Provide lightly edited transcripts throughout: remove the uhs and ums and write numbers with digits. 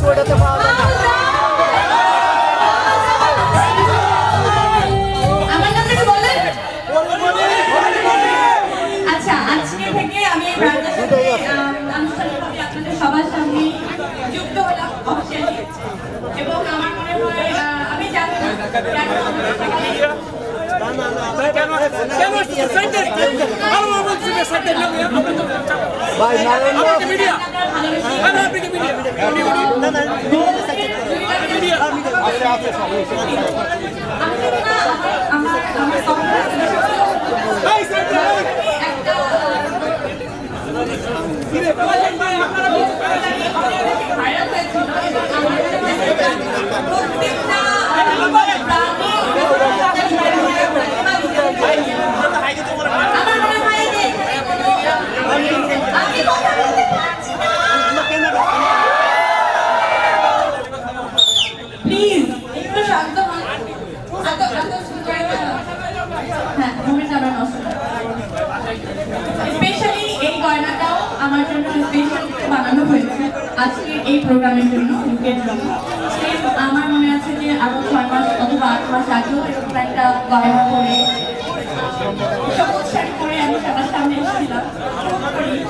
ওটাতে পাওয়া যায় না। আমার নামটা কি বলেন? আচ্ছা, আজকে থেকে আমি এই ব্র্যান্ডের সাথে আনুষ্ঠানিকভাবে আপনাদের সবার সামনে যুক্ত হলাম অফিসিয়ালি। এবং আমার মনে হয় আমি জানি না ভাই নারায়ণ প্লিজ একটু শান্ত হন। হ্যাঁ, মোমেন্ট আমার নষ্ট না। স্পেশালি এই গয়নাটাও আমার জন্য স্পেশাল বানানো হয়েছে আজকে এই প্রোগ্রামের জন্য, লুকের জন্য। আমার মনে আছে যে আরো 6 মাস অথবা 8 মাস আগেও এরকম একটা গয়না পরে সবুজ শাড়ি পরে আমি সবার সামনে এসেছিলাম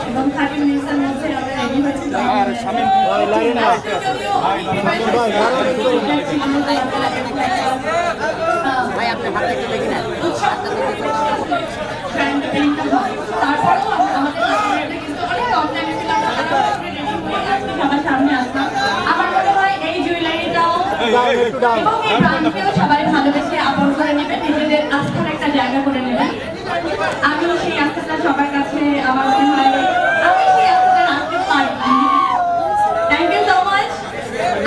এবং 30 মিনিটের মধ্যে আমরা রেডি হয়েছিলাম। তারপরেও আমাদের কিন্তু অনেক অনলাইন ছিল, সবার সামনে আসলাম। আমার মনে হয় এই জুয়েলারিটাও এবং এই ব্র্যান্ডকেও সবাই ভালোবেসে আপন করে নেবেন, নিজেদের আস্থার একটা জায়গা করে নেবেন। আমি সেই আস্থাটা সবার কাছে আমার মনে হয় আমি সেই আস্থাটা রাখতে পারি। Thank you so much.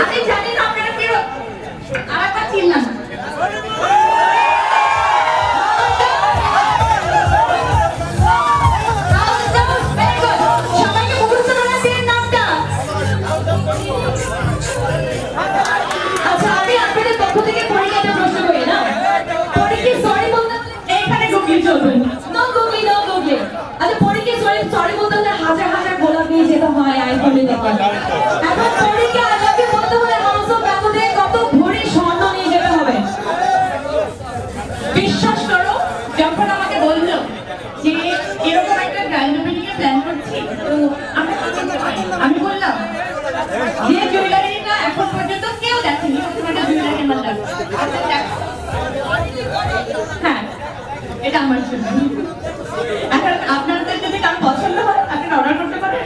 আমি জানি না আপনারা কি আরেকবার চিনলাম না। বিশ্বাস করো, যখন আমাকে বললো যে এরকম একটা গ্র্যান্ড ওপেনিং এর প্ল্যান করছি, তো আমি বললাম যে জুয়েলারিটা এখন পর্যন্ত কেউ দেখেনি, তোমাকে জুয়েলারি আমার লাগবে। হ্যাঁ, এটা আমার জন্য। এখন আপনাদের যদি কারো পছন্দ হয়, আপনি অর্ডার করতে পারেন।